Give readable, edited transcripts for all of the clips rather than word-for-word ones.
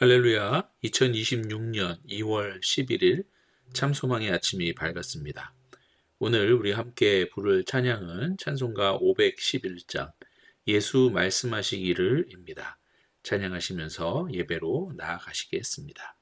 할렐루야, 2026년 2월 11일 참소망의 아침이 밝았습니다. 오늘 우리 함께 부를 찬양은 찬송가 511장 예수 말씀하시기를입니다. 찬양하시면서 예배로 나아가시겠습니다.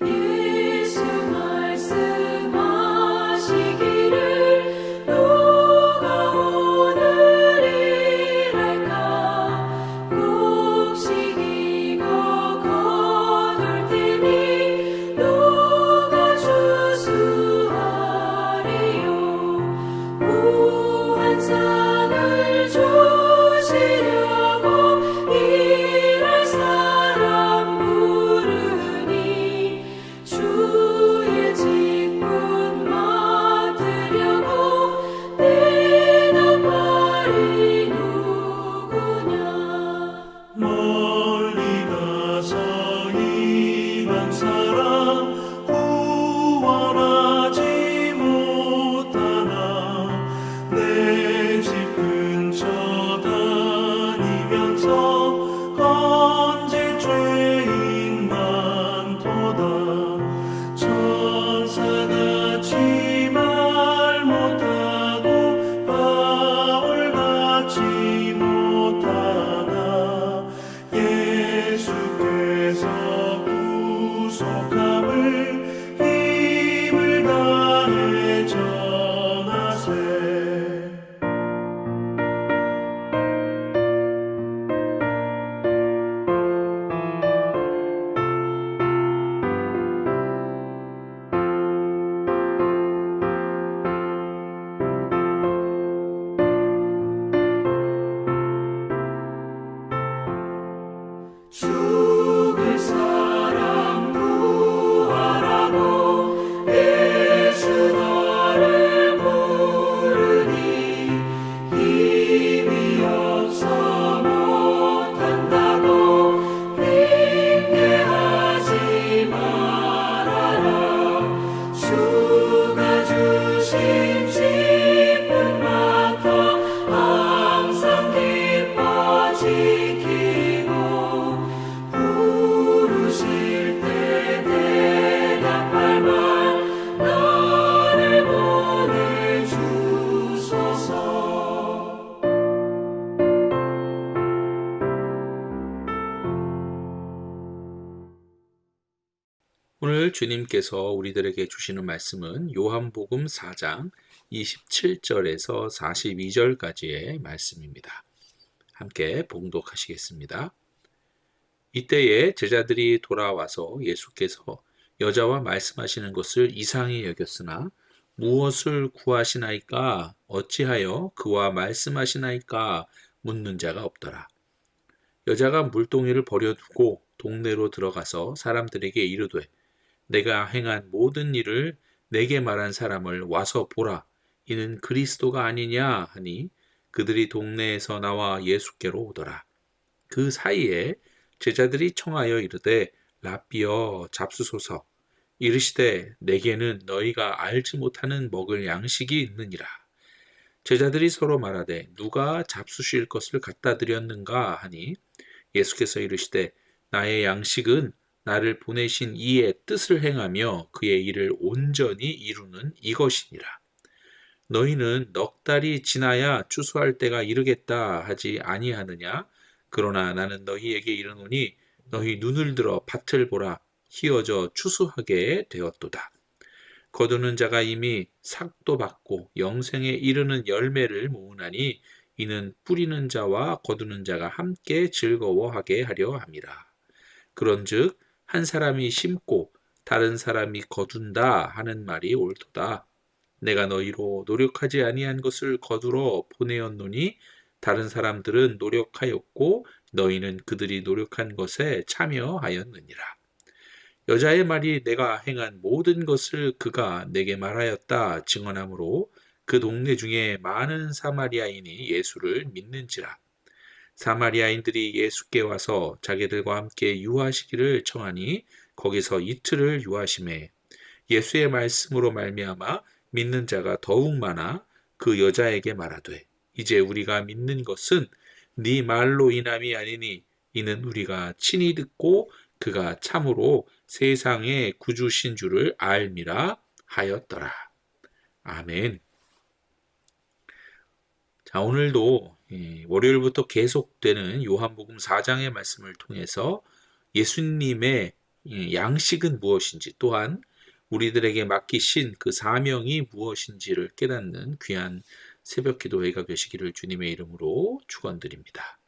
예수 말씀하시기를 누가 오늘 일할까 곡식이고 거둘 테니 누가 추수하리요 무한상을 주시려고 일할 사람 부르니 주의 직분 맡으려고 대답하리 누구냐. 멀리 가서 이방 사람 구원하지 못하나 내 집 근처 다니면서 건질 죄인 많도다. 천사같이 말 못하고 바울같이 못하나 예수께서 구속함을 힘을 다해 전하세. 죽을 사람 구하라고 예수 너를 부르니 힘이 없어 못한다고 핑계하지 말아라. 주가 주신 직분 맡아 항상 기뻐 지키고 부르실 때 대답할 말 나를 보내주소서. 오늘 주님께서 우리들에게 주시는 말씀은 요한복음 4장 27절에서 42절까지의 말씀입니다. 함께 봉독하시겠습니다. 이때에 제자들이 돌아와서 예수께서 여자와 말씀하시는 것을 이상히 여겼으나 무엇을 구하시나이까 어찌하여 그와 말씀하시나이까 묻는 자가 없더라. 여자가 물동이를 버려두고 동네로 들어가서 사람들에게 이르되 내가 행한 모든 일을 내게 말한 사람을 와서 보라. 이는 그리스도가 아니냐 하니 그들이 동네에서 나와 예수께로 오더라. 그 사이에 제자들이 청하여 이르되 랍비여 잡수소서. 이르시되 내게는 너희가 알지 못하는 먹을 양식이 있느니라. 제자들이 서로 말하되 누가 잡수실 것을 갖다 드렸는가 하니 예수께서 이르시되 나의 양식은 나를 보내신 이의 뜻을 행하며 그의 일을 온전히 이루는 이것이니라. 너희는 넉 달이 지나야 추수할 때가 이르겠다 하지 아니하느냐? 그러나 나는 너희에게 이르노니 너희 눈을 들어 밭을 보라. 희어져 추수하게 되었도다. 거두는 자가 이미 삭도 받고 영생에 이르는 열매를 모으나니 이는 뿌리는 자와 거두는 자가 함께 즐거워하게 하려 함이라. 그런즉 한 사람이 심고 다른 사람이 거둔다 하는 말이 옳도다. 내가 너희로 노력하지 아니한 것을 거두러 보내었노니 다른 사람들은 노력하였고 너희는 그들이 노력한 것에 참여하였느니라. 여자의 말이 내가 행한 모든 것을 그가 내게 말하였다 증언하므로 그 동네 중에 많은 사마리아인이 예수를 믿는지라. 사마리아인들이 예수께 와서 자기들과 함께 유하시기를 청하니 거기서 이틀을 유하심에 예수의 말씀으로 말미암아 믿는 자가 더욱 많아 그 여자에게 말하되 이제 우리가 믿는 것은 네 말로 인함이 아니니 이는 우리가 친히 듣고 그가 참으로 세상의 구주신 줄을 알미라 하였더라. 아멘. 자, 오늘도 월요일부터 계속되는 요한복음 4장의 말씀을 통해서 예수님의 양식은 무엇인지, 또한 우리들에게 맡기신 그 사명이 무엇인지를 깨닫는 귀한 새벽 기도회가 되시기를 주님의 이름으로 축원드립니다.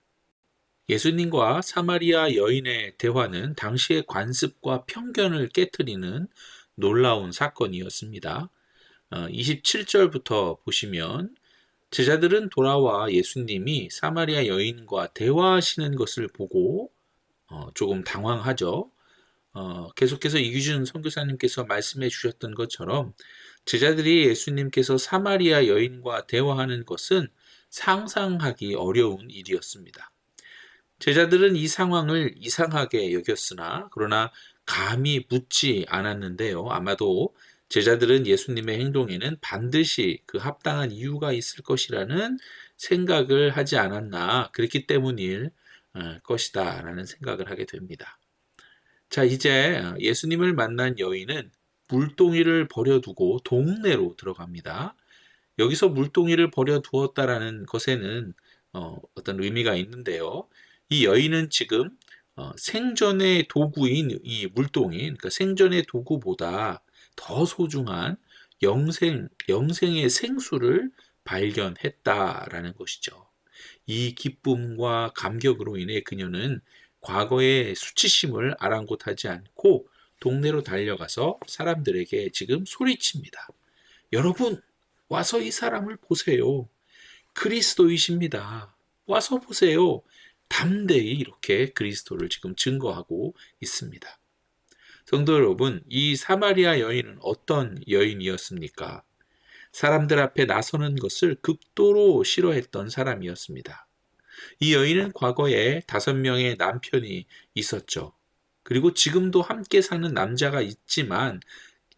예수님과 사마리아 여인의 대화는 당시의 관습과 편견을 깨트리는 놀라운 사건이었습니다. 27절부터 보시면 제자들은 돌아와 예수님이 사마리아 여인과 대화하시는 것을 보고 조금 당황하죠. 계속해서 이규준 선교사님께서 말씀해 주셨던 것처럼 제자들이 예수님께서 사마리아 여인과 대화하는 것은 상상하기 어려운 일이었습니다. 제자들은 이 상황을 이상하게 여겼으나 그러나 감히 묻지 않았는데요. 아마도 제자들은 예수님의 행동에는 반드시 그 합당한 이유가 있을 것이라는 생각을 하지 않았나, 그렇기 때문일 것이다 라는 생각을 하게 됩니다. 자, 이제 예수님을 만난 여인은 물동이를 버려두고 동네로 들어갑니다. 여기서 물동이를 버려두었다라는 것에는 어떤 의미가 있는데요. 이 여인은 지금 생전의 도구인 이 물동이, 그러니까 생전의 도구보다 더 소중한 영생의 생수를 발견했다라는 것이죠. 이 기쁨과 감격으로 인해 그녀는 과거의 수치심을 아랑곳하지 않고 동네로 달려가서 사람들에게 지금 소리칩니다. 여러분, 와서 이 사람을 보세요. 그리스도이십니다. 와서 보세요. 담대히 이렇게 그리스도를 지금 증거하고 있습니다. 성도 여러분, 이 사마리아 여인은 어떤 여인이었습니까? 사람들 앞에 나서는 것을 극도로 싫어했던 사람이었습니다. 이 여인은 과거에 5명의 남편이 있었죠. 그리고 지금도 함께 사는 남자가 있지만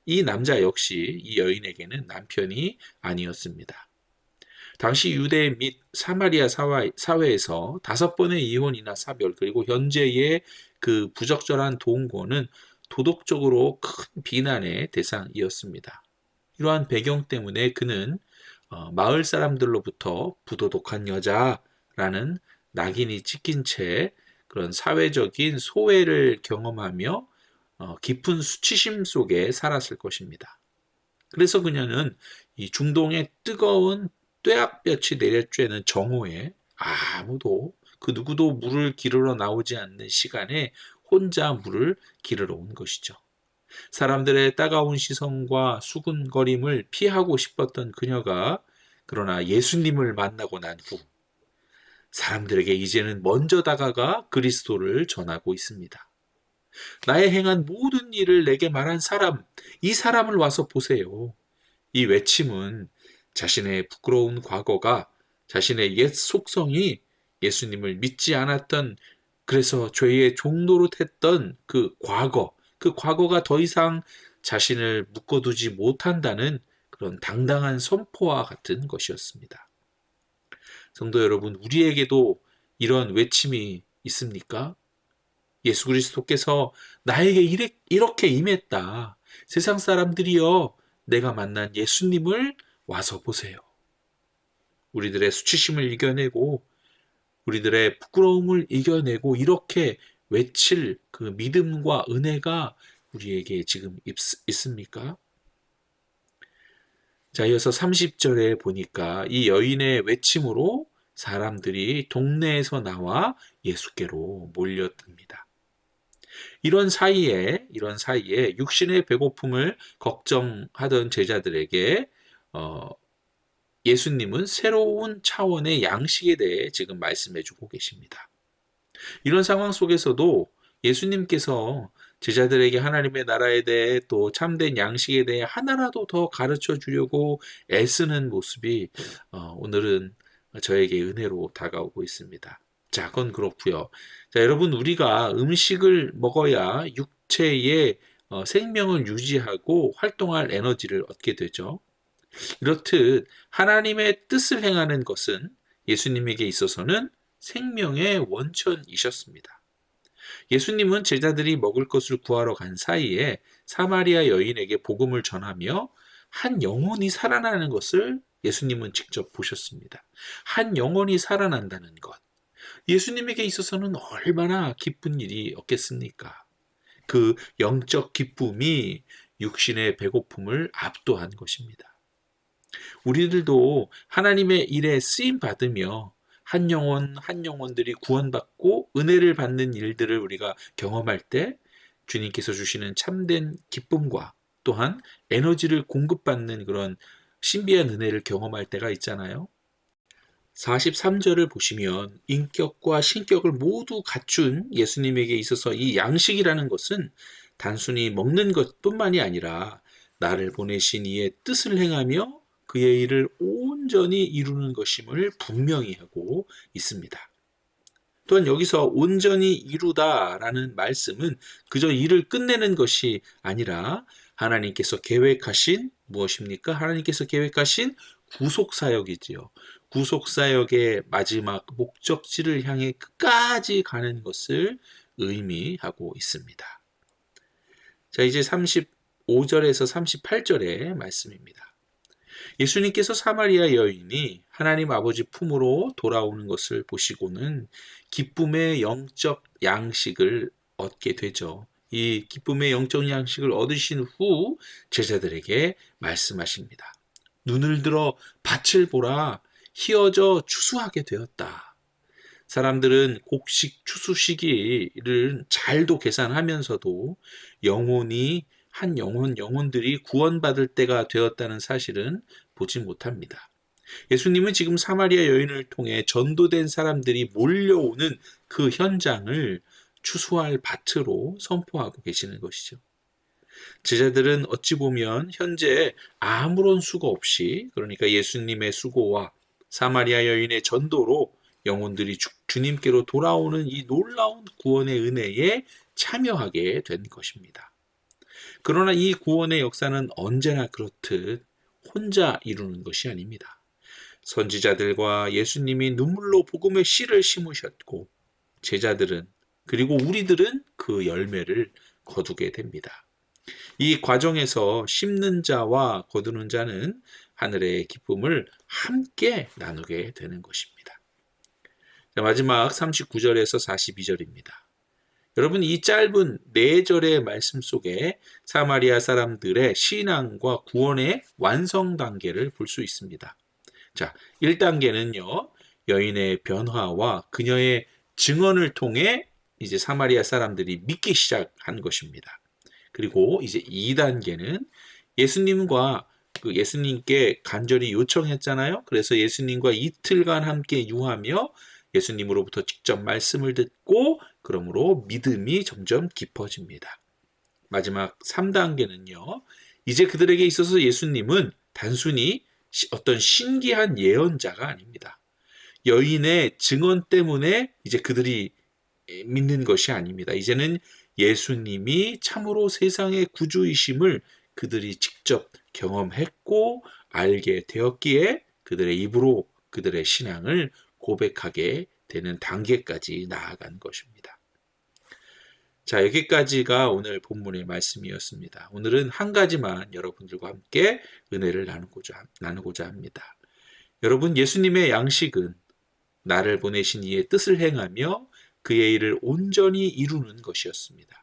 이 남자 역시 이 여인에게는 남편이 아니었습니다. 당시 유대 및 사마리아 사회에서 5번의 이혼이나 사별, 그리고 현재의 그 부적절한 동거는 도덕적으로 큰 비난의 대상이었습니다. 이러한 배경 때문에 그는 마을 사람들로부터 부도덕한 여자라는 낙인이 찍힌 채 그런 사회적인 소외를 경험하며 깊은 수치심 속에 살았을 것입니다. 그래서 그녀는 이 중동의 뜨거운 뙤약볕이 내려쬐는 정오에 아무도 그 누구도 물을 기르러 나오지 않는 시간에 혼자 물을 기르러 온 것이죠. 사람들의 따가운 시선과 수군거림을 피하고 싶었던 그녀가 그러나 예수님을 만나고 난 후 사람들에게 이제는 먼저 다가가 그리스도를 전하고 있습니다. 나의 행한 모든 일을 내게 말한 사람, 이 사람을 와서 보세요. 이 외침은 자신의 부끄러운 과거가, 자신의 옛 속성이 예수님을 믿지 않았던, 그래서 죄의 종노릇했던 그 과거가 더 이상 자신을 묶어두지 못한다는 그런 당당한 선포와 같은 것이었습니다. 성도 여러분, 우리에게도 이런 외침이 있습니까? 예수 그리스도께서 나에게 이렇게 임했다. 세상 사람들이여, 내가 만난 예수님을 와서 보세요. 우리들의 수치심을 이겨내고 우리들의 부끄러움을 이겨내고 이렇게 외칠 그 믿음과 은혜가 우리에게 지금 있습니까? 자, 이어서 30절에 보니까 이 여인의 외침으로 사람들이 동네에서 나와 예수께로 몰려듭니다. 이런 사이에 육신의 배고픔을 걱정하던 제자들에게 예수님은 새로운 차원의 양식에 대해 지금 말씀해 주고 계십니다. 이런 상황 속에서도 예수님께서 제자들에게 하나님의 나라에 대해 또 참된 양식에 대해 하나라도 더 가르쳐 주려고 애쓰는 모습이 오늘은 저에게 은혜로 다가오고 있습니다. 자, 그건 그렇고요. 자, 여러분, 우리가 음식을 먹어야 육체의 생명을 유지하고 활동할 에너지를 얻게 되죠. 이렇듯 하나님의 뜻을 행하는 것은 예수님에게 있어서는 생명의 원천이셨습니다. 예수님은 제자들이 먹을 것을 구하러 간 사이에 사마리아 여인에게 복음을 전하며 한 영혼이 살아나는 것을 예수님은 직접 보셨습니다. 한 영혼이 살아난다는 것. 예수님에게 있어서는 얼마나 기쁜 일이 없겠습니까? 그 영적 기쁨이 육신의 배고픔을 압도한 것입니다. 우리들도 하나님의 일에 쓰임 받으며 한 영혼 한 영혼들이 구원받고 은혜를 받는 일들을 우리가 경험할 때 주님께서 주시는 참된 기쁨과 또한 에너지를 공급받는 그런 신비한 은혜를 경험할 때가 있잖아요. 43절을 보시면 인격과 신격을 모두 갖춘 예수님에게 있어서 이 양식이라는 것은 단순히 먹는 것뿐만이 아니라 나를 보내신 이의 뜻을 행하며 그의 일을 온전히 이루는 것임을 분명히 하고 있습니다. 또한 여기서 온전히 이루다라는 말씀은 그저 일을 끝내는 것이 아니라 하나님께서 계획하신 무엇입니까? 하나님께서 계획하신 구속사역이지요. 구속사역의 마지막 목적지를 향해 끝까지 가는 것을 의미하고 있습니다. 자, 이제 35절에서 38절의 말씀입니다. 예수님께서 사마리아 여인이 하나님 아버지 품으로 돌아오는 것을 보시고는 기쁨의 영적 양식을 얻게 되죠. 이 기쁨의 영적 양식을 얻으신 후 제자들에게 말씀하십니다. 눈을 들어 밭을 보라, 희어져 추수하게 되었다. 사람들은 곡식 추수 시기를 잘도 계산하면서도 영혼들이 구원받을 때가 되었다는 사실은 보지 못합니다. 예수님은 지금 사마리아 여인을 통해 전도된 사람들이 몰려오는 그 현장을 추수할 밭으로 선포하고 계시는 것이죠. 제자들은 어찌 보면 현재 아무런 수고 없이, 그러니까 예수님의 수고와 사마리아 여인의 전도로 영혼들이 주님께로 돌아오는 이 놀라운 구원의 은혜에 참여하게 된 것입니다. 그러나 이 구원의 역사는 언제나 그렇듯 혼자 이루는 것이 아닙니다. 선지자들과 예수님이 눈물로 복음의 씨를 심으셨고 제자들은 그리고 우리들은 그 열매를 거두게 됩니다. 이 과정에서 심는 자와 거두는 자는 하늘의 기쁨을 함께 나누게 되는 것입니다. 자, 마지막 39절에서 42절입니다. 여러분, 이 짧은 4절의 말씀 속에 사마리아 사람들의 신앙과 구원의 완성 단계를 볼 수 있습니다. 자, 1단계는요, 여인의 변화와 그녀의 증언을 통해 이제 사마리아 사람들이 믿기 시작한 것입니다. 그리고 이제 2단계는 예수님께 간절히 요청했잖아요. 그래서 예수님과 이틀간 함께 유하며 예수님으로부터 직접 말씀을 듣고 그러므로 믿음이 점점 깊어집니다. 마지막 3단계는요. 이제 그들에게 있어서 예수님은 단순히 어떤 신기한 예언자가 아닙니다. 여인의 증언 때문에 이제 그들이 믿는 것이 아닙니다. 이제는 예수님이 참으로 세상의 구주이심을 그들이 직접 경험했고 알게 되었기에 그들의 입으로 그들의 신앙을 고백하게 되는 단계까지 나아간 것입니다. 자, 여기까지가 오늘 본문의 말씀이었습니다. 오늘은 한 가지만 여러분들과 함께 은혜를 나누고자 합니다. 여러분, 예수님의 양식은 나를 보내신 이의 뜻을 행하며 그의 일을 온전히 이루는 것이었습니다.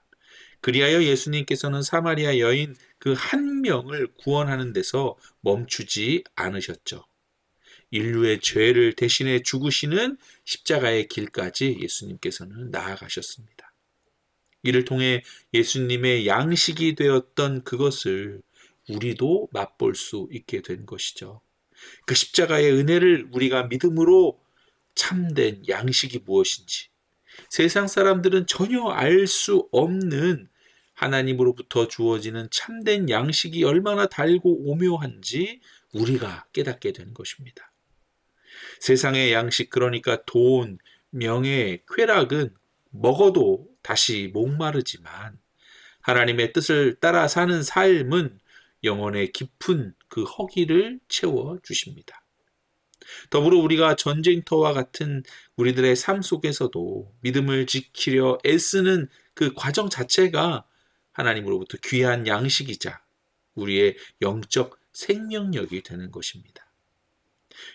그리하여 예수님께서는 사마리아 여인 그 한 명을 구원하는 데서 멈추지 않으셨죠. 인류의 죄를 대신해 죽으시는 십자가의 길까지 예수님께서는 나아가셨습니다. 이를 통해 예수님의 양식이 되었던 그것을 우리도 맛볼 수 있게 된 것이죠. 그 십자가의 은혜를 우리가 믿음으로 참된 양식이 무엇인지, 세상 사람들은 전혀 알 수 없는 하나님으로부터 주어지는 참된 양식이 얼마나 달고 오묘한지 우리가 깨닫게 된 것입니다. 세상의 양식, 그러니까 돈, 명예, 쾌락은 먹어도 다시 목마르지만 하나님의 뜻을 따라 사는 삶은 영혼의 깊은 그 허기를 채워주십니다. 더불어 우리가 전쟁터와 같은 우리들의 삶 속에서도 믿음을 지키려 애쓰는 그 과정 자체가 하나님으로부터 귀한 양식이자 우리의 영적 생명력이 되는 것입니다.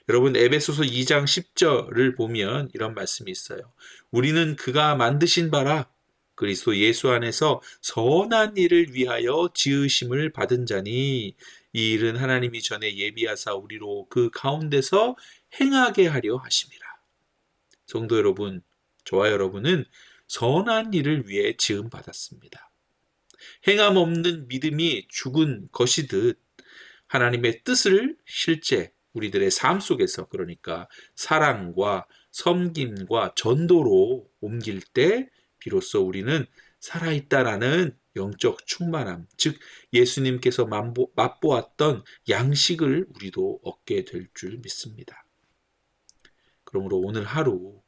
여러분, 에베소서 2장 10절을 보면 이런 말씀이 있어요. 우리는 그가 만드신 바라 그리스도 예수 안에서 선한 일을 위하여 지으심을 받은 자니 이 일은 하나님이 전에 예비하사 우리로 그 가운데서 행하게 하려 하심이라. 성도 여러분, 저와 여러분은 선한 일을 위해 지음 받았습니다. 행함 없는 믿음이 죽은 것이듯 하나님의 뜻을 실제 우리들의 삶 속에서, 그러니까 사랑과 섬김과 전도로 옮길 때 비로소 우리는 살아있다라는 영적 충만함, 즉 예수님께서 맛보았던 양식을 우리도 얻게 될 줄 믿습니다. 그러므로 오늘 하루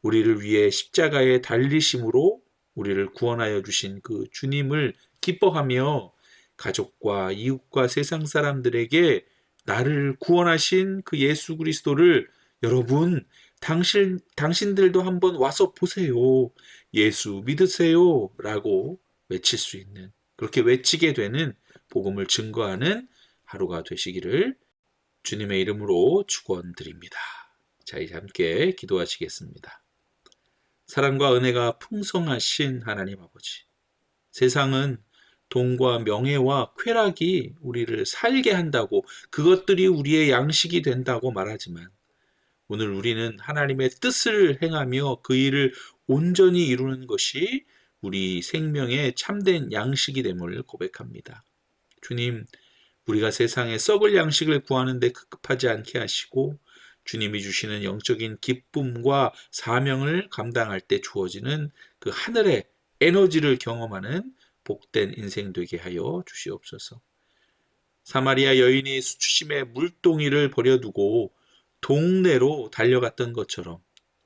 우리를 위해 십자가에 달리심으로 우리를 구원하여 주신 그 주님을 기뻐하며 가족과 이웃과 세상 사람들에게 나를 구원하신 그 예수 그리스도를 여러분, 당신들도 한번 와서 보세요. 예수 믿으세요. 라고 외칠 수 있는, 그렇게 외치게 되는 복음을 증거하는 하루가 되시기를 주님의 이름으로 축원드립니다. 자, 이제 함께 기도하시겠습니다. 사랑과 은혜가 풍성하신 하나님 아버지, 세상은 돈과 명예와 쾌락이 우리를 살게 한다고, 그것들이 우리의 양식이 된다고 말하지만 오늘 우리는 하나님의 뜻을 행하며 그 일을 온전히 이루는 것이 우리 생명의 참된 양식이 됨을 고백합니다. 주님, 우리가 세상에 썩을 양식을 구하는데 급급하지 않게 하시고 주님이 주시는 영적인 기쁨과 사명을 감당할 때 주어지는 그 하늘의 에너지를 경험하는 복된 인생 되게 하여 주시옵소서. 사마리아 여인이 수치심의 물동이를 버려두고 동네로 달려갔던 것처럼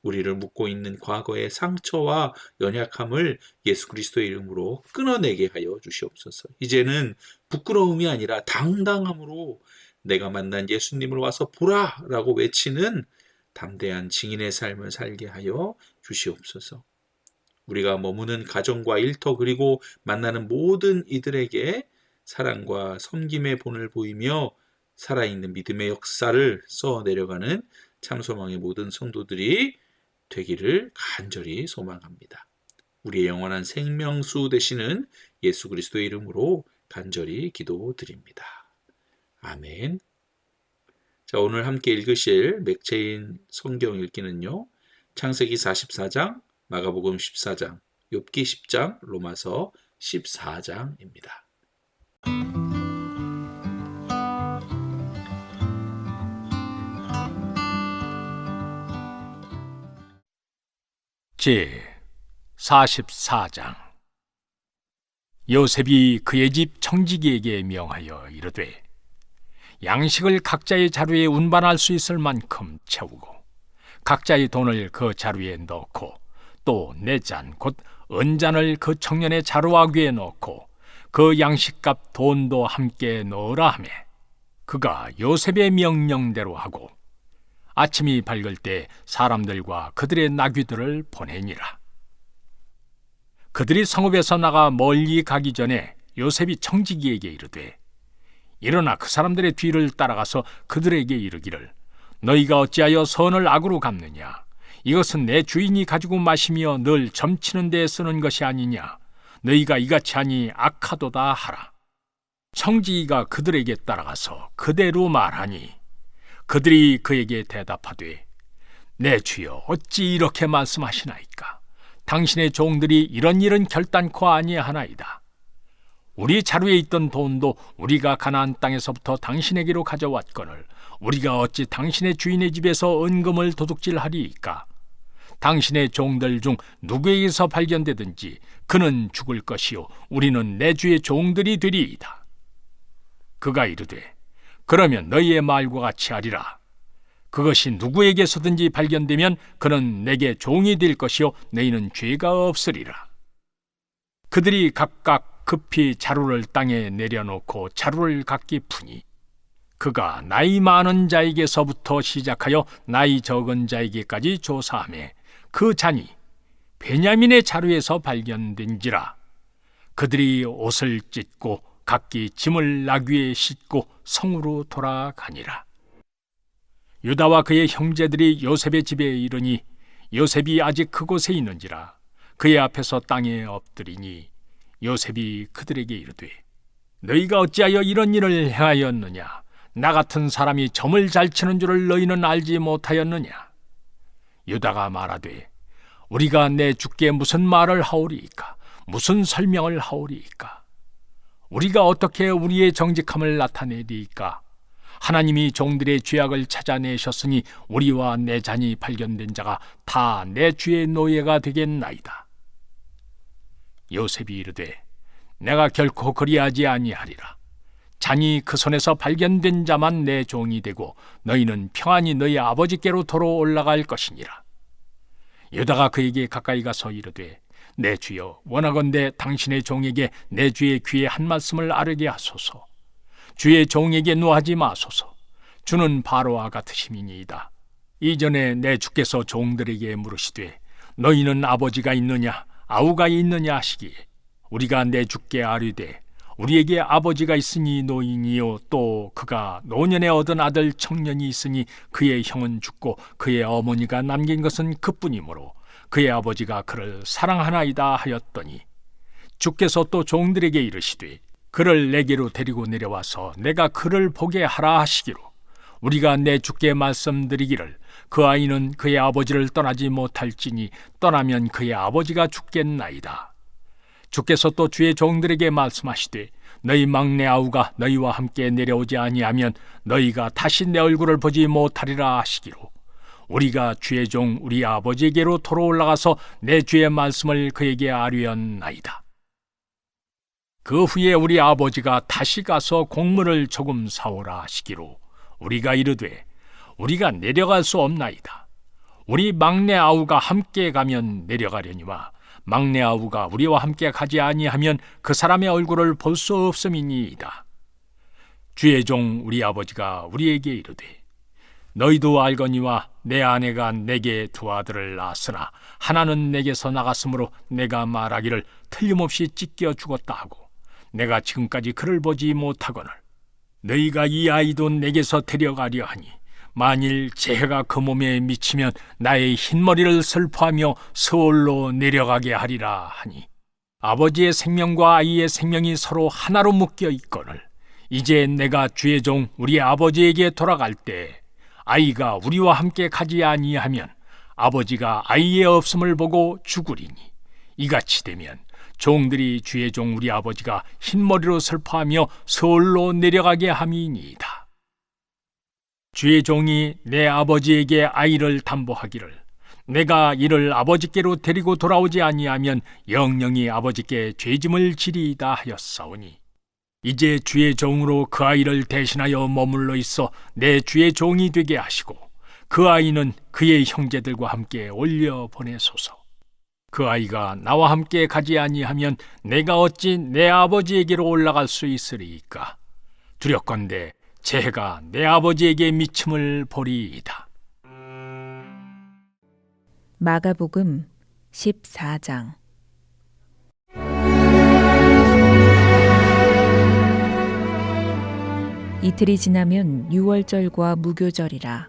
우리를 묶고 있는 과거의 상처와 연약함을 예수 그리스도의 이름으로 끊어내게 하여 주시옵소서. 이제는 부끄러움이 아니라 당당함으로 내가 만난 예수님을 와서 보라 라고 외치는 담대한 증인의 삶을 살게 하여 주시옵소서. 우리가 머무는 가정과 일터 그리고 만나는 모든 이들에게 사랑과 섬김의 본을 보이며 살아있는 믿음의 역사를 써내려가는 참소망의 모든 성도들이 되기를 간절히 소망합니다. 우리의 영원한 생명수 되시는 예수 그리스도의 이름으로 간절히 기도드립니다. 아멘. 자, 오늘 함께 읽으실 맥체인 성경 읽기는요, 창세기 44장, 마가복음 14장, 욥기 10장, 로마서 14장입니다. 제 44장. 요셉이 그의 집 청지기에게 명하여 이르되 양식을 각자의 자루에 운반할 수 있을 만큼 채우고 각자의 돈을 그 자루에 넣고 또 내 잔 곧 은잔을 그 청년의 자루와 귀에 넣고 그 양식값 돈도 함께 넣으라 하매 그가 요셉의 명령대로 하고 아침이 밝을 때 사람들과 그들의 나귀들을 보내니라. 그들이 성읍에서 나가 멀리 가기 전에 요셉이 청지기에게 이르되 일어나 그 사람들의 뒤를 따라가서 그들에게 이르기를 너희가 어찌하여 선을 악으로 갚느냐? 이것은 내 주인이 가지고 마시며 늘 점치는 데에 쓰는 것이 아니냐? 너희가 이같이 하니 악하도다 하라. 청지기가 그들에게 따라가서 그대로 말하니 그들이 그에게 대답하되 내 주여 어찌 이렇게 말씀하시나이까? 당신의 종들이 이런 일은 결단코 아니하나이다. 우리 자루에 있던 돈도 우리가 가나안 땅에서부터 당신에게로 가져왔거늘 우리가 어찌 당신의 주인의 집에서 은금을 도둑질하리이까? 당신의 종들 중 누구에게서 발견되든지 그는 죽을 것이요 우리는 내 주의 종들이 되리이다. 그가 이르되 그러면 너희의 말과 같이 하리라. 그것이 누구에게서든지 발견되면 그는 내게 종이 될 것이요 너희는 죄가 없으리라. 그들이 각각 급히 자루를 땅에 내려놓고 자루를 각기 푸니 그가 나이 많은 자에게서부터 시작하여 나이 적은 자에게까지 조사하매 그 잔이 베냐민의 자루에서 발견된지라. 그들이 옷을 찢고 각기 짐을 나귀에 싣고 성으로 돌아가니라. 유다와 그의 형제들이 요셉의 집에 이르니 요셉이 아직 그곳에 있는지라. 그의 앞에서 땅에 엎드리니 요셉이 그들에게 이르되 너희가 어찌하여 이런 일을 행하였느냐? 나 같은 사람이 점을 잘 치는 줄을 너희는 알지 못하였느냐? 유다가 말하되 우리가 내 주께 무슨 말을 하오리이까? 무슨 설명을 하오리이까? 우리가 어떻게 우리의 정직함을 나타내리이까? 하나님이 종들의 죄악을 찾아내셨으니 우리와 내 잔이 발견된 자가 다 내 주의 노예가 되겠나이다. 요셉이 이르되 내가 결코 그리하지 아니하리라. 잔이 그 손에서 발견된 자만 내 종이 되고 너희는 평안히 너희 아버지께로 도로 올라갈 것이니라. 유다가 그에게 가까이 가서 이르되 내 주여 원하건대 당신의 종에게 내 주의 귀에 한 말씀을 아뢰게 하소서. 주의 종에게 노하지 마소서. 주는 바로와 같으심이니이다. 이전에 내 주께서 종들에게 물으시되 너희는 아버지가 있느냐 아우가 있느냐 하시기에 우리가 내 주께 아뢰되 우리에게 아버지가 있으니 노인이요 또 그가 노년에 얻은 아들 청년이 있으니 그의 형은 죽고 그의 어머니가 남긴 것은 그뿐이므로 그의 아버지가 그를 사랑하나이다 하였더니 주께서 또 종들에게 이르시되 그를 내게로 데리고 내려와서 내가 그를 보게 하라 하시기로 우리가 내 주께 말씀드리기를 그 아이는 그의 아버지를 떠나지 못할지니 떠나면 그의 아버지가 죽겠나이다. 주께서 또 주의 종들에게 말씀하시되 너희 막내 아우가 너희와 함께 내려오지 아니하면 너희가 다시 내 얼굴을 보지 못하리라 하시기로 우리가 주의 종 우리 아버지에게로 도로 올라가서 내 주의 말씀을 그에게 아뢰었나이다. 그 후에 우리 아버지가 다시 가서 곡물을 조금 사오라 하시기로 우리가 이르되 우리가 내려갈 수 없나이다. 우리 막내 아우가 함께 가면 내려가려니와 막내 아우가 우리와 함께 가지 아니하면 그 사람의 얼굴을 볼 수 없음이니이다. 주의 종 우리 아버지가 우리에게 이르되 너희도 알거니와 내 아내가 내게 두 아들을 낳았으나 하나는 내게서 나갔으므로 내가 말하기를 틀림없이 찢겨 죽었다 하고 내가 지금까지 그를 보지 못하거늘 너희가 이 아이도 내게서 데려가려 하니 만일 재해가 그 몸에 미치면 나의 흰머리를 슬퍼하며 서울로 내려가게 하리라 하니 아버지의 생명과 아이의 생명이 서로 하나로 묶여 있거늘 이제 내가 주의 종 우리 아버지에게 돌아갈 때 아이가 우리와 함께 가지 아니하면 아버지가 아이의 없음을 보고 죽으리니 이같이 되면 종들이 주의 종 우리 아버지가 흰머리로 슬퍼하며 서울로 내려가게 함이니이다. 주의 종이 내 아버지에게 아이를 담보하기를 내가 이를 아버지께로 데리고 돌아오지 아니하면 영영이 아버지께 죄짐을 지리이다 하였사오니 이제 주의 종으로 그 아이를 대신하여 머물러 있어 내 주의 종이 되게 하시고 그 아이는 그의 형제들과 함께 올려 보내소서. 그 아이가 나와 함께 가지 아니하면 내가 어찌 내 아버지에게로 올라갈 수 있으리이까? 두렵건대 재해가 내 아버지에게 미침을 보리이다. 마가복음 14장. 이틀이 지나면 유월절과 무교절이라.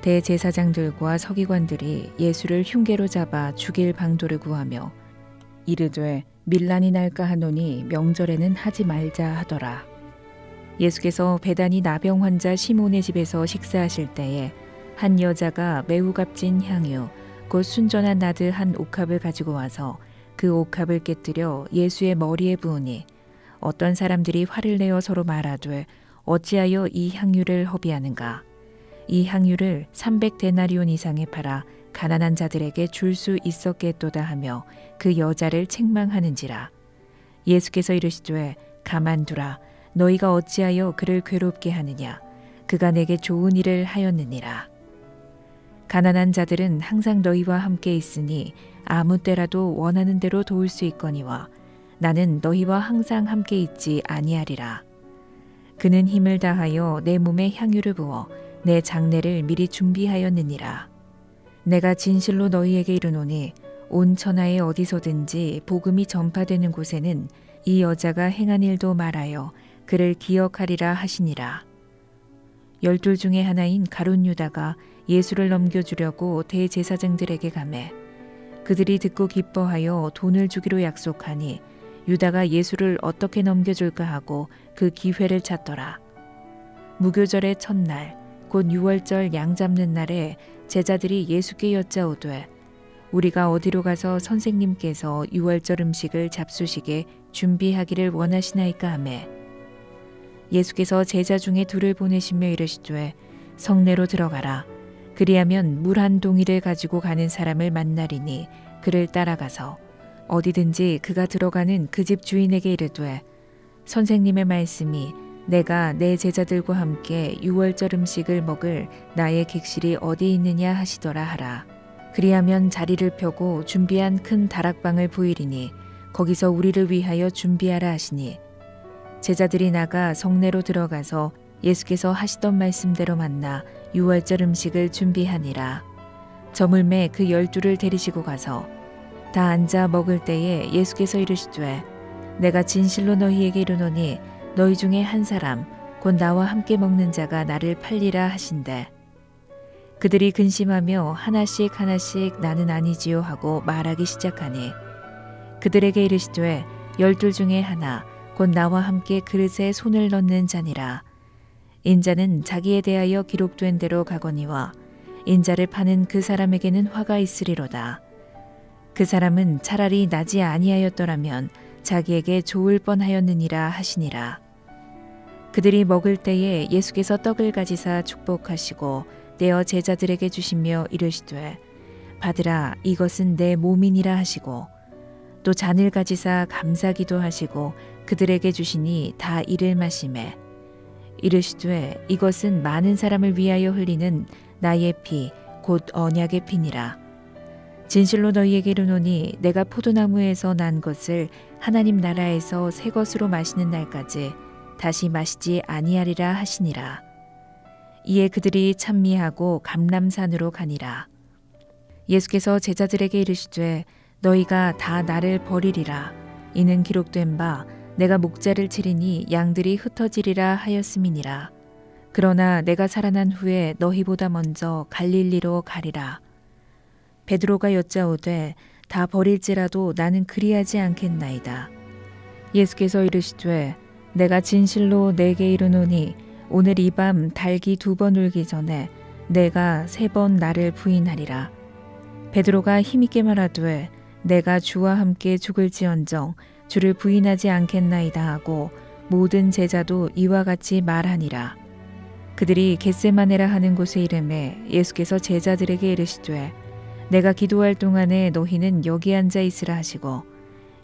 대제사장들과 서기관들이 예수를 흉계로 잡아 죽일 방도를 구하며 이르되 밀란이 날까 하노니 명절에는 하지 말자 하더라. 예수께서 베다니 나병 환자 시몬의 집에서 식사하실 때에 한 여자가 매우 값진 향유 곧 순전한 나드 한 옥합을 가지고 와서 그 옥합을 깨뜨려 예수의 머리에 부으니 어떤 사람들이 화를 내어 서로 말하되 어찌하여 이 향유를 허비하는가? 이 향유를 300데나리온 이상에 팔아 가난한 자들에게 줄 수 있었겠도다 하며 그 여자를 책망하는지라. 예수께서 이르시되 가만두라. 너희가 어찌하여 그를 괴롭게 하느냐. 그가 내게 좋은 일을 하였느니라. 가난한 자들은 항상 너희와 함께 있으니 아무 때라도 원하는 대로 도울 수 있거니와 나는 너희와 항상 함께 있지 아니하리라. 그는 힘을 다하여 내 몸에 향유를 부어 내 장례를 미리 준비하였느니라. 내가 진실로 너희에게 이르노니 온 천하에 어디서든지 복음이 전파되는 곳에는 이 여자가 행한 일도 말하여 그를 기억하리라 하시니라. 12 중에 하나인 가룟 유다가 예수를 넘겨주려고 대제사장들에게 가매 그들이 듣고 기뻐하여 돈을 주기로 약속하니 유다가 예수를 어떻게 넘겨줄까 하고 그 기회를 찾더라. 무교절의 첫날 곧 유월절 양 잡는 날에 제자들이 예수께 여짜오되 우리가 어디로 가서 선생님께서 유월절 음식을 잡수시게 준비하기를 원하시나이까 하매 예수께서 제자 중에 둘을 보내시며 이르시되 성내로 들어가라. 그리하면 물 한 동이를 가지고 가는 사람을 만나리니 그를 따라가서 어디든지 그가 들어가는 그 집 주인에게 이르되 선생님의 말씀이 내가 내 제자들과 함께 유월절 음식을 먹을 나의 객실이 어디 있느냐 하시더라 하라. 그리하면 자리를 펴고 준비한 큰 다락방을 보이리니 거기서 우리를 위하여 준비하라 하시니 제자들이 나가 성내로 들어가서 예수께서 하시던 말씀대로 만나 유월절 음식을 준비하니라. 저물매 그 12를 데리시고 가서 다 앉아 먹을 때에 예수께서 이르시되 내가 진실로 너희에게 이르노니 너희 중에 한 사람 곧 나와 함께 먹는 자가 나를 팔리라 하신대. 그들이 근심하며 하나씩 나는 아니지요 하고 말하기 시작하니 그들에게 이르시되 12 중에 하나 곧 나와 함께 그릇에 손을 넣는 자니라. 인자는 자기에 대하여 기록된 대로 가거니와 인자를 파는 그 사람에게는 화가 있으리로다. 그 사람은 차라리 나지 아니하였더라면 자기에게 좋을 뻔하였느니라 하시니라. 그들이 먹을 때에 예수께서 떡을 가지사 축복하시고 떼어 제자들에게 주시며 이르시되 받으라 이것은 내 몸이니라 하시고 또 잔을 가지사 감사기도 하시고 그들에게 주시니 다 이를 마시매 이르시되 이것은 많은 사람을 위하여 흘리는 나의 피 곧 언약의 피니라. 진실로 너희에게 이르노니 내가 포도나무에서 난 것을 하나님 나라에서 새 것으로 마시는 날까지 다시 마시지 아니하리라 하시니라. 이에 그들이 찬미하고 감람산으로 가니라. 예수께서 제자들에게 이르시되 너희가 다 나를 버리리라. 이는 기록된 바 내가 목자를 치리니 양들이 흩어지리라 하였음이니라. 그러나 내가 살아난 후에 너희보다 먼저 갈릴리로 가리라. 베드로가 여짜오되 다 버릴지라도 나는 그리하지 않겠나이다. 예수께서 이르시되 내가 진실로 내게 이르노니 오늘 이 밤 닭이 2번 울기 전에 내가 3번 나를 부인하리라. 베드로가 힘있게 말하되 내가 주와 함께 죽을지언정 주를 부인하지 않겠나이다 하고 모든 제자도 이와 같이 말하니라. 그들이 겟세마네라 하는 곳에 이르매 예수께서 제자들에게 이르시되 내가 기도할 동안에 너희는 여기 앉아 있으라 하시고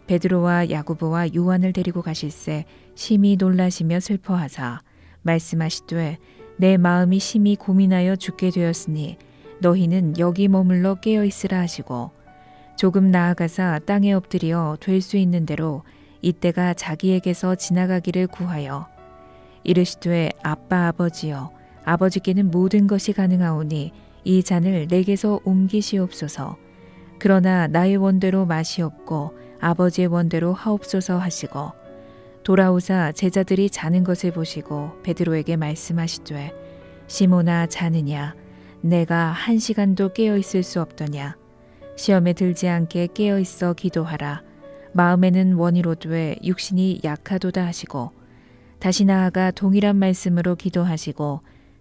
베드로와 야고보와 요한을 데리고 가실새 심히 놀라시며 슬퍼하사 말씀하시되 내 마음이 심히 고민하여 죽게 되었으니 너희는 여기 머물러 깨어 있으라 하시고 조금 나아가사 땅에 엎드려 될 수 있는 대로 이때가 자기에게서 지나가기를 구하여 이르시되 아빠 아버지여 아버지께는 모든 것이 가능하오니 이 잔을 내게서 옮기시옵소서. 그러나 나의 원대로 마시옵고 아버지의 원대로 하옵소서 하시고 돌아오사 제자들이 자는 것을 보시고 베드로에게 말씀하시되 시몬아 자느냐 내가 1시간도 깨어 있을 수 없더냐. 시험에 들지 않게 깨어 있어 기도하라. 마음에는 원이로되 육신이 약하도다 하시고 다시 나아가 동일한 말씀으로 기도하시고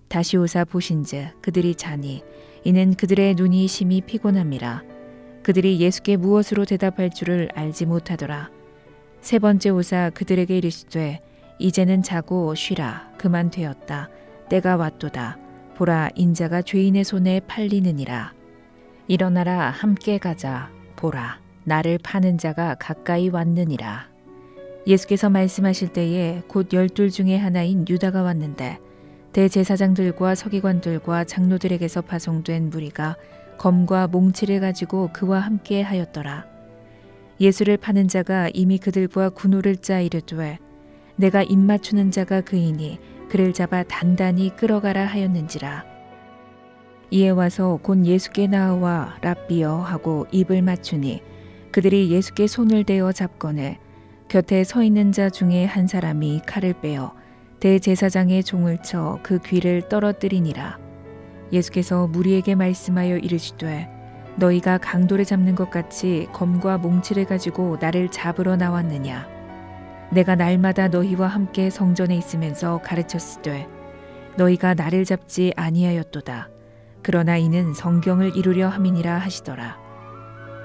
다시 오사 보신즉 그들이 자니 이는 그들의 눈이 심히 피곤함이라. 그들이 예수께 무엇으로 대답할 줄을 알지 못하더라. 3번째 오사 그들에게 이르시되 이제는 자고 쉬라. 그만 되었다. 때가 왔도다. 보라 인자가 죄인의 손에 팔리느니라. 일어나라 함께 가자. 보라, 나를 파는 자가 가까이 왔느니라. 예수께서 말씀하실 때에 곧 12 중에 하나인 유다가 왔는데 대제사장들과 서기관들과 장로들에게서 파송된 무리가 검과 몽치를 가지고 그와 함께 하였더라. 예수를 파는 자가 이미 그들과 군호를 짜 이르되 내가 입 맞추는 자가 그이니 그를 잡아 단단히 끌어가라 하였는지라. 이에 와서 곧 예수께 나와 랍비여 하고 입을 맞추니 그들이 예수께 손을 대어 잡거늘 곁에 서 있는 자 중에 한 사람이 칼을 빼어 대제사장의 종을 쳐 그 귀를 떨어뜨리니라. 예수께서 무리에게 말씀하여 이르시되 너희가 강도를 잡는 것 같이 검과 몽치를 가지고 나를 잡으러 나왔느냐. 내가 날마다 너희와 함께 성전에 있으면서 가르쳤으되 너희가 나를 잡지 아니하였도다. 그러나 이는 성경을 이루려 함이니라 하시더라.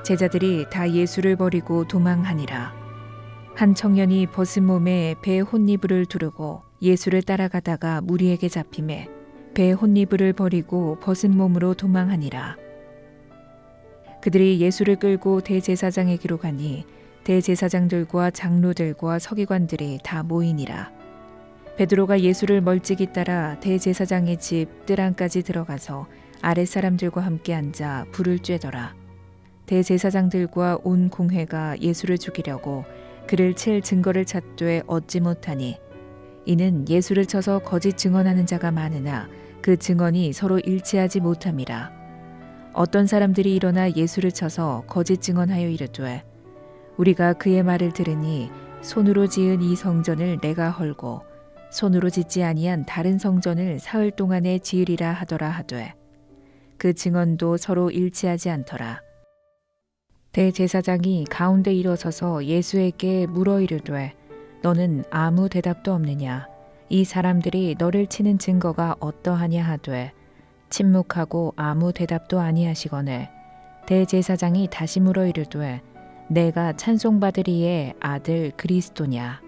제자들이 다 예수를 버리고 도망하니라. 한 청년이 벗은 몸에 배 혼니부를 두르고 예수를 따라가다가 무리에게 잡히매 배 혼니부를 버리고 벗은 몸으로 도망하니라. 그들이 예수를 끌고 대제사장에게로 가니 대제사장들과 장로들과 서기관들이 다 모이니라. 베드로가 예수를 멀찍이 따라 대제사장의 집 뜰 안까지 들어가서 아랫사람들과 함께 앉아 불을 쬐더라. 대제사장들과 온 공회가 예수를 죽이려고 그를 칠 증거를 찾되 얻지 못하니 이는 예수를 쳐서 거짓 증언하는 자가 많으나 그 증언이 서로 일치하지 못함이라. 어떤 사람들이 일어나 예수를 쳐서 거짓 증언하여 이르되 우리가 그의 말을 들으니 손으로 지은 이 성전을 내가 헐고 손으로 짓지 아니한 다른 성전을 사흘 동안에 지으리라 하더라 하되 그 증언도 서로 일치하지 않더라. 대제사장이 가운데 일어서서 예수에게 물어 이르되 너는 아무 대답도 없느냐. 이 사람들이 너를 치는 증거가 어떠하냐 하되 침묵하고 아무 대답도 아니하시거늘 대제사장이 다시 물어 이르되 내가 찬송받으리의 아들 그리스도냐.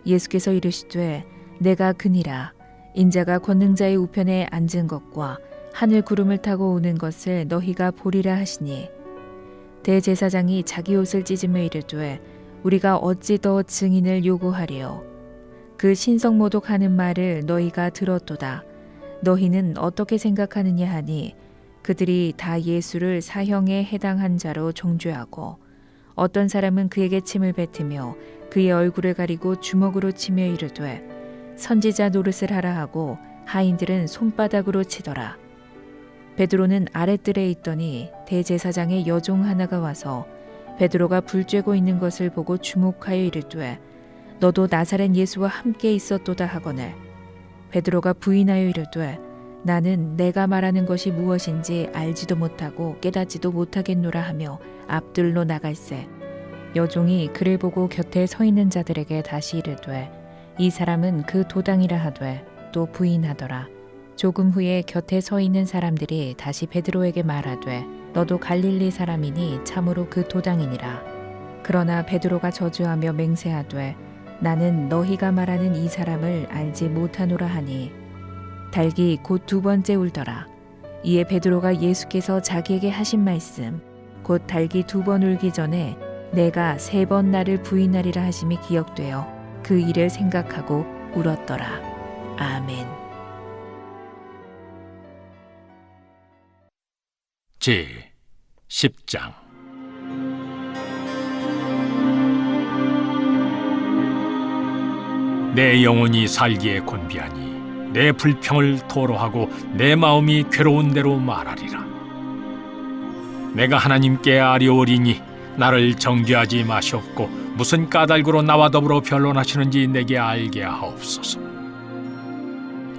예수께서 이르시되 내가 그니라. 인자가 권능자의 우편에 앉은 것과 하늘 구름을 타고 오는 것을 너희가 보리라 하시니 대제사장이 자기 옷을 찢으며 이르되 우리가 어찌 더 증인을 요구하리요. 그 신성모독하는 말을 너희가 들었도다. 너희는 어떻게 생각하느냐 하니 그들이 다 예수를 사형에 해당한 자로 정죄하고 어떤 사람은 그에게 침을 뱉으며 그의 얼굴을 가리고 주먹으로 치며 이르되 선지자 노릇을 하라 하고 하인들은 손바닥으로 치더라. 베드로는 아랫뜰에 있더니 대제사장의 여종 하나가 와서 베드로가 불 쬐고 있는 것을 보고 주목하여 이르되 너도 나사렛 예수와 함께 있었도다 하거늘 베드로가 부인하여 이르되 나는 내가 말하는 것이 무엇인지 알지도 못하고 깨닫지도 못하겠노라 하며 앞뜰로 나갈새 여종이 그를 보고 곁에 서 있는 자들에게 다시 이르되 이 사람은 그 도당이라 하되 또 부인하더라. 조금 후에 곁에 서 있는 사람들이 다시 베드로에게 말하되 너도 갈릴리 사람이니 참으로 그 도당이니라. 그러나 베드로가 저주하며 맹세하되 나는 너희가 말하는 이 사람을 알지 못하노라 하니 닭이 곧 두 번째 울더라. 이에 베드로가 예수께서 자기에게 하신 말씀 곧 닭이 두 번 울기 전에 내가 세 번 나를 부인하리라 하심이 기억되어 그 일을 생각하고 울었더라. 아멘. 제 10장 내 영혼이 살기에 곤비하니 내 불평을 토로하고 내 마음이 괴로운 대로 말하리라. 내가 하나님께 아뢰오리니 나를 정죄하지 마시옵고 무슨 까닭으로 나와 더불어 변론하시는지 내게 알게 하옵소서.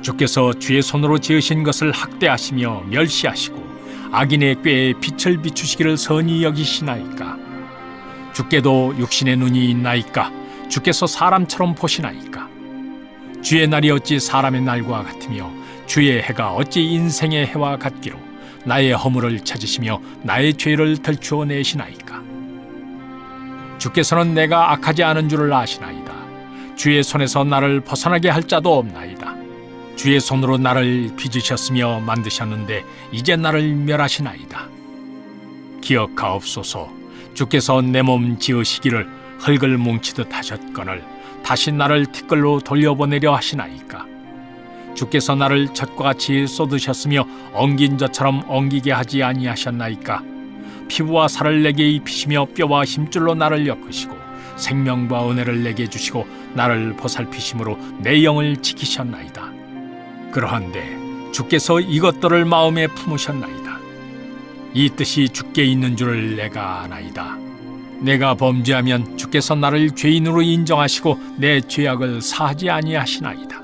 주께서 주의 손으로 지으신 것을 학대하시며 멸시하시고 악인의 꾀에 빛을 비추시기를 선히 여기시나이까. 주께도 육신의 눈이 있나이까. 주께서 사람처럼 보시나이까. 주의 날이 어찌 사람의 날과 같으며 주의 해가 어찌 인생의 해와 같기로 나의 허물을 찾으시며 나의 죄를 들추어 내시나이까. 주께서는 내가 악하지 않은 줄을 아시나이다. 주의 손에서 나를 벗어나게 할 자도 없나이다. 주의 손으로 나를 빚으셨으며 만드셨는데 이제 나를 멸하시나이다. 기억하옵소서. 주께서 내 몸 지으시기를 흙을 뭉치듯 하셨거늘 다시 나를 티끌로 돌려보내려 하시나이까. 주께서 나를 젖과 같이 쏟으셨으며 엉긴 젖처럼 엉기게 하지 아니하셨나이까. 피부와 살을 내게 입히시며 뼈와 힘줄로 나를 엮으시고 생명과 은혜를 내게 주시고 나를 보살피심으로 내 영을 지키셨나이다. 그러한데 주께서 이것들을 마음에 품으셨나이다. 이 뜻이 주께 있는 줄을 내가 아나이다. 내가 범죄하면 주께서 나를 죄인으로 인정하시고 내 죄악을 사하지 아니하시나이다.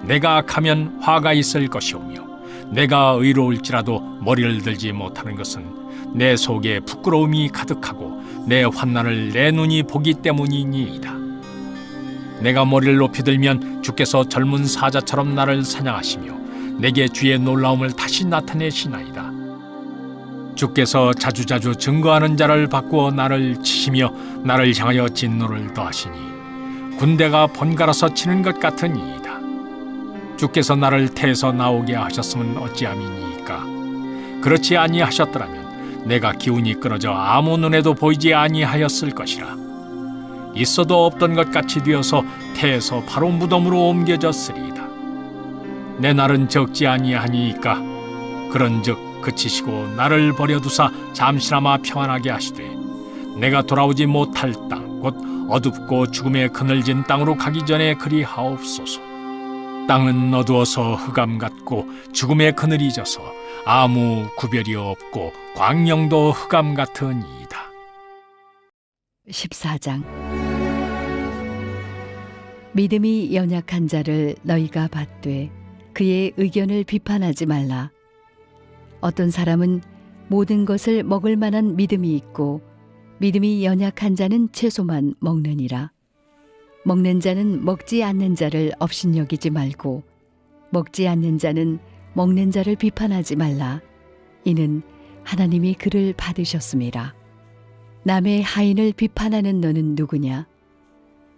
내가 악하면 화가 있을 것이오며 내가 의로울지라도 머리를 들지 못하는 것은 내 속에 부끄러움이 가득하고 내 환난을 내 눈이 보기 때문이니이다. 내가 머리를 높이 들면 주께서 젊은 사자처럼 나를 사냥하시며 내게 주의 놀라움을 다시 나타내시나이다. 주께서 자주자주 증거하는 자를 바꾸어 나를 치시며 나를 향하여 진노를 더하시니 군대가 번갈아서 치는 것 같으니이다. 주께서 나를 태에서 나오게 하셨으면 어찌함이니이까. 그렇지 아니하셨더라면 내가 기운이 끊어져 아무 눈에도 보이지 아니하였을 것이라. 있어도 없던 것 같이 되어서 태에서 바로 무덤으로 옮겨졌으리이다. 내 날은 적지 아니하니이까. 그런즉 그치시고 나를 버려두사 잠시나마 평안하게 하시되 내가 돌아오지 못할 땅 곧 어둡고 죽음의 그늘진 땅으로 가기 전에 그리하옵소서. 땅은 어두워서 흑암 같고 죽음의 그늘이 져서 아무 구별이 없고 광명도 흑암 같으니이다. 14장. 믿음이 연약한 자를 너희가 받되 그의 의견을 비판하지 말라. 어떤 사람은 모든 것을 먹을 만한 믿음이 있고 믿음이 연약한 자는 채소만 먹느니라. 먹는 자는 먹지 않는 자를 업신여기지 말고 먹지 않는 자는 먹는 자를 비판하지 말라. 이는 하나님이 그를 받으셨음이라. 남의 하인을 비판하는 너는 누구냐?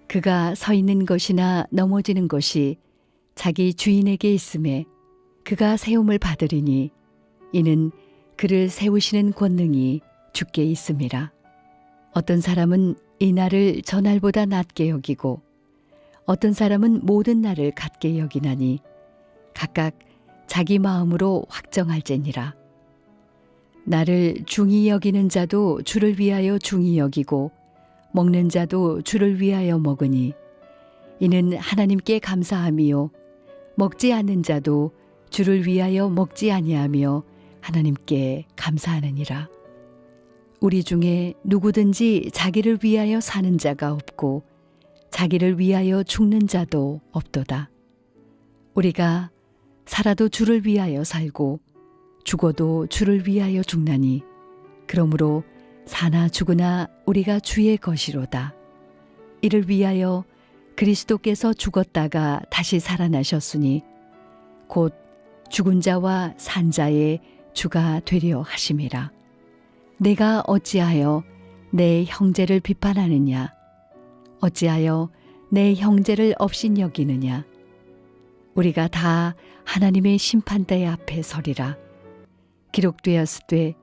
그가 서 있는 것이나 넘어지는 것이 자기 주인에게 있음에 그가 세움을 받으리니 이는 그를 세우시는 권능이 주께 있음이라. 어떤 사람은 이 날을 저 날보다 낮게 여기고 어떤 사람은 모든 날을 같게 여기나니 각각 자기 마음으로 확정할지니라. 나를 중히 여기는 자도 주를 위하여 중히 여기고 먹는 자도 주를 위하여 먹으니 이는 하나님께 감사함이요 먹지 않는 자도 주를 위하여 먹지 아니하며 하나님께 감사하느니라. 우리 중에 누구든지 자기를 위하여 사는 자가 없고 자기를 위하여 죽는 자도 없도다. 우리가 살아도 주를 위하여 살고 죽어도 주를 위하여 죽나니 그러므로 사나 죽으나 우리가 주의 것이로다. 이를 위하여 그리스도께서 죽었다가 다시 살아나셨으니 곧 죽은 자와 산 자의 주가 되려 하심이라. 내가 어찌하여 내 형제를 비판하느냐? 어찌하여 내 형제를 업신여기느냐? 우리가 다 하나님의 심판대 앞에 서리라. 기록되었으되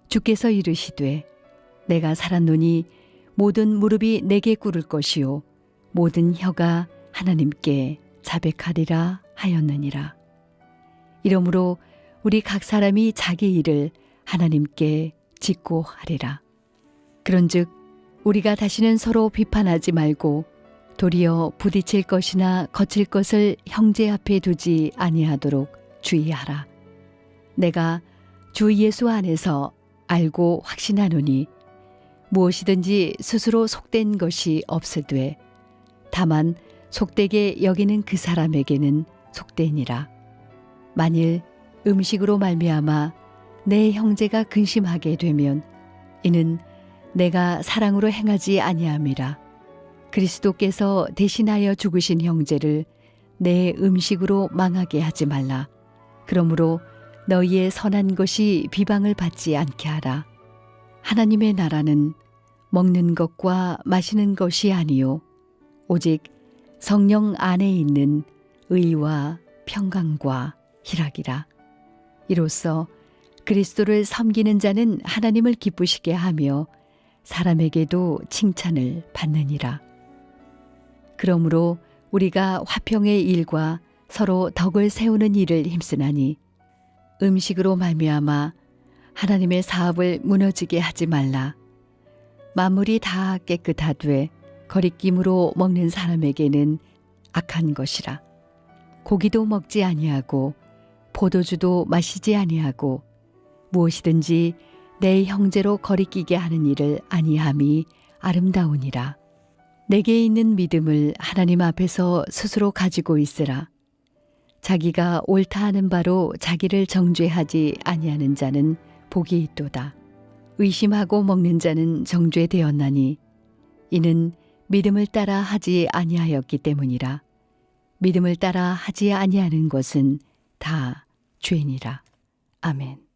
주께서 이르시되 내가 살았노니 모든 무릎이 내게 꿇을 것이요 모든 혀가 하나님께 자백하리라 하였느니라. 이러므로 우리 각 사람이 자기 일을 하나님께 짓고 하리라. 그런즉 우리가 다시는 서로 비판하지 말고 도리어 부딪힐 것이나 거칠 것을 형제 앞에 두지 아니하도록 주의하라. 내가 주 예수 안에서 알고 확신하노니 무엇이든지 스스로 속된 것이 없으되 다만 속되게 여기는 그 사람에게는 속되니라. 만일 음식으로 말미암아 내 형제가 근심하게 되면 이는 내가 사랑으로 행하지 아니함이라. 그리스도께서 대신하여 죽으신 형제를 내 음식으로 망하게 하지 말라. 그러므로 너희의 선한 것이 비방을 받지 않게 하라. 하나님의 나라는 먹는 것과 마시는 것이 아니요 오직 성령 안에 있는 의와 평강과 희락이라. 이로써 그리스도를 섬기는 자는 하나님을 기쁘시게 하며 사람에게도 칭찬을 받느니라. 그러므로 우리가 화평의 일과 서로 덕을 세우는 일을 힘쓰나니 음식으로 말미암아 하나님의 사업을 무너지게 하지 말라. 만물이 다 깨끗하되 거리낌으로 먹는 사람에게는 악한 것이라. 고기도 먹지 아니하고 포도주도 마시지 아니하고 무엇이든지 내 형제로 거리끼게 하는 일을 아니함이 아름다우니라. 내게 있는 믿음을 하나님 앞에서 스스로 가지고 있으라. 자기가 옳다 하는 바로 자기를 정죄하지 아니하는 자는 복이 있도다. 의심하고 먹는 자는 정죄되었나니 이는 믿음을 따라 하지 아니하였기 때문이라. 믿음을 따라 하지 아니하는 것은 다 죄니라. 아멘.